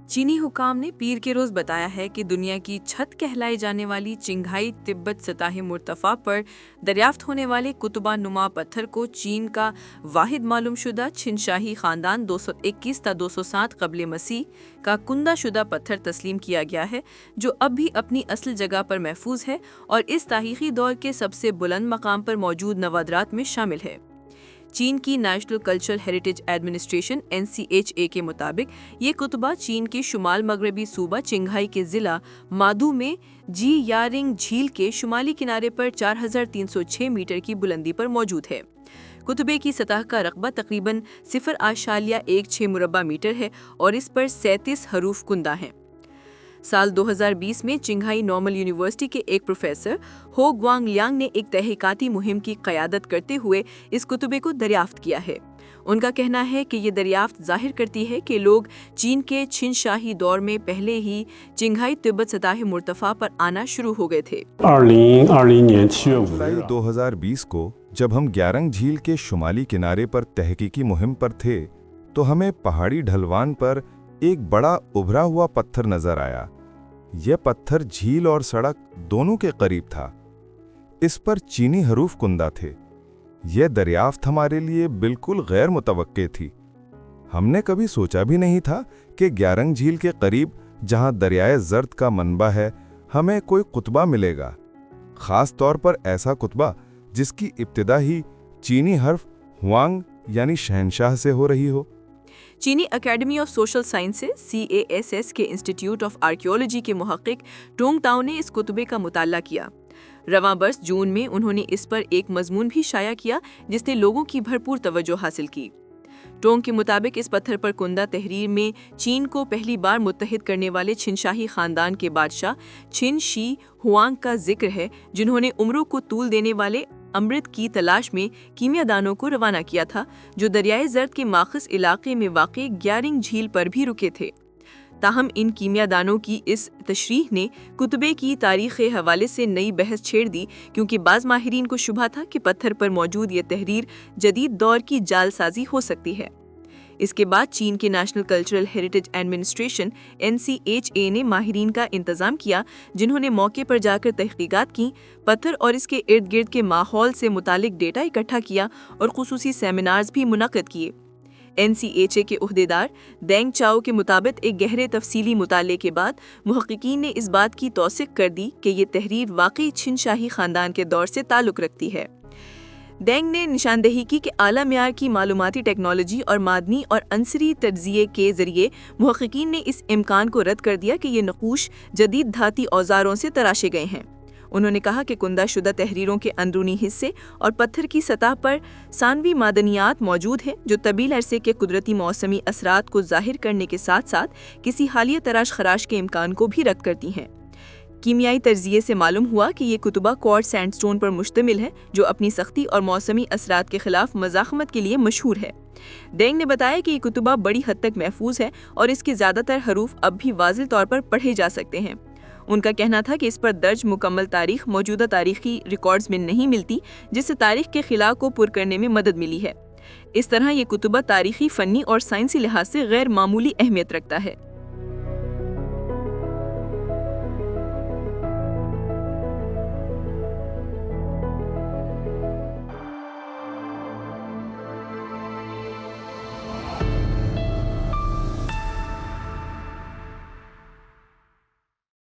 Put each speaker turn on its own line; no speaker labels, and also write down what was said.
چینی حکام نے پیر کے روز بتایا ہے کہ دنیا کی چھت کہلائی جانے والی چنگھائی تبت سطح مرتفع پر دریافت ہونے والے قطبہ نما پتھر کو چین کا واحد معلوم شدہ چھن شاہی خاندان 221 تا 207 قبل مسیح کا کندہ شدہ پتھر تسلیم کیا گیا ہے، جو اب بھی اپنی اصل جگہ پر محفوظ ہے اور اس تاریخی دور کے سب سے بلند مقام پر موجود نوادرات میں شامل ہے۔ چین کی national cultural heritage administration NCHA کے مطابق یہ قطبہ چین کے شمال مغربی صوبہ چنگھائی کے ضلع مادو میں جی یارنگ جھیل کے شمالی کنارے پر 4306 میٹر کی بلندی پر موجود ہے۔ قطبے کی سطح کا رقبہ تقریباً 0.16 مربع میٹر ہے اور اس پر 37 حروف کندہ ہیں۔ سال 2020 میں چنگھائی نارمل یونیورسٹی کے ایک پروفیسر ہو گوانگ لیانگ نے ایک تحقیقاتی مہم کی قیادت کرتے ہوئے اس قطبے کو دریافت کیا ہے۔ ان کا کہنا ہے کہ یہ دریافت ظاہر کرتی ہے کہ لوگ چین کے چھن شاہی دور میں پہلے ہی چنگھائی تبت سطح مرتفع پر آنا شروع ہو گئے تھے۔
2020 کو جب ہم گیارنگ جھیل کے شمالی کنارے پر تحقیقی مہم پر تھے تو ہمیں پہاڑی ڈھلوان پر ایک بڑا ابھرا ہوا پتھر نظر آیا۔ یہ پتھر جھیل اور سڑک دونوں کے قریب تھا۔ اس پر چینی حروف کندہ تھے۔ یہ دریافت ہمارے لیے بالکل غیر متوقع تھی۔ ہم نے کبھی سوچا بھی نہیں تھا کہ گیارنگ جھیل کے قریب جہاں دریائے زرد کا منبع ہے ہمیں کوئی قطبہ ملے گا، خاص طور پر ایسا قطبہ جس کی ابتدا ہی چینی حرف ہوانگ یعنی شہنشاہ سے ہو رہی ہو۔
چینی academy of social sciences CASS کے انسٹیٹیوٹ آف آرکیالوجی کے محقق ٹونگ تاؤ نے اس قطبے کا مطالعہ کیا۔ رواں برس جون میں انہوں نے اس پر ایک مضمون بھی شائع کیا جس نے لوگوں کی بھرپور توجہ حاصل کی۔ ٹونگ کے مطابق اس پتھر پر کندہ تحریر میں چین کو پہلی بار متحد کرنے والے چھن شاہی خاندان کے بادشاہ چھن شی ہوانگ کا ذکر ہے، جنہوں نے عمروں کو طول دینے والے امرت کی تلاش میں کیمیا دانوں کو روانہ کیا تھا، جو دریائے زرد کے ماخذ علاقے میں واقع گیارنگ جھیل پر بھی رکے تھے۔ تاہم ان کیمیا دانوں کی اس تشریح نے قطبے کی تاریخ کے حوالے سے نئی بحث چھیڑ دی، کیونکہ بعض ماہرین کو شبہ تھا کہ پتھر پر موجود یہ تحریر جدید دور کی جعل سازی ہو سکتی ہے۔ اس کے بعد چین کے national cultural heritage administration NCHA نے ماہرین کا انتظام کیا، جنہوں نے موقع پر جا کر تحقیقات کی، پتھر اور اس کے ارد گرد کے ماحول سے متعلق ڈیٹا اکٹھا کیا اور خصوصی سیمینارز بھی منعقد کیے۔ NCHA کے عہدیدار دینگ چاؤ کے مطابق ایک گہرے تفصیلی مطالعے کے بعد محققین نے اس بات کی توثیق کر دی کہ یہ تحریر واقعی چھن شاہی خاندان کے دور سے تعلق رکھتی ہے۔ دینگ نے نشاندہی کی کہ اعلیٰ معیار کی معلوماتی ٹیکنالوجی اور معدنی اور عنصری تجزیے کے ذریعے محققین نے اس امکان کو رد کر دیا کہ یہ نقوش جدید دھاتی اوزاروں سے تراشے گئے ہیں۔ انہوں نے کہا کہ کندہ شدہ تحریروں کے اندرونی حصے اور پتھر کی سطح پر ثانوی معدنیات موجود ہیں، جو طویل عرصے کے قدرتی موسمی اثرات کو ظاہر کرنے کے ساتھ ساتھ کسی حالیہ تراش خراش کے امکان کو بھی رد کرتی ہیں۔ کیمیائی تجزیے سے معلوم ہوا کہ یہ قطبہ کوارٹز سینڈ سٹون پر مشتمل ہے، جو اپنی سختی اور موسمی اثرات کے خلاف مزاحمت کے لیے مشہور ہے۔ دینگ نے بتایا کہ یہ قطبہ بڑی حد تک محفوظ ہے اور اس کے زیادہ تر حروف اب بھی واضح طور پر پڑھے جا سکتے ہیں۔ ان کا کہنا تھا کہ اس پر درج مکمل تاریخ موجودہ تاریخی ریکارڈز میں نہیں ملتی، جس سے تاریخ کے خلا کو پر کرنے میں مدد ملی ہے۔ اس طرح یہ قطبہ تاریخی، فنی اور سائنسی لحاظ سے غیر معمولی اہمیت رکھتا ہے۔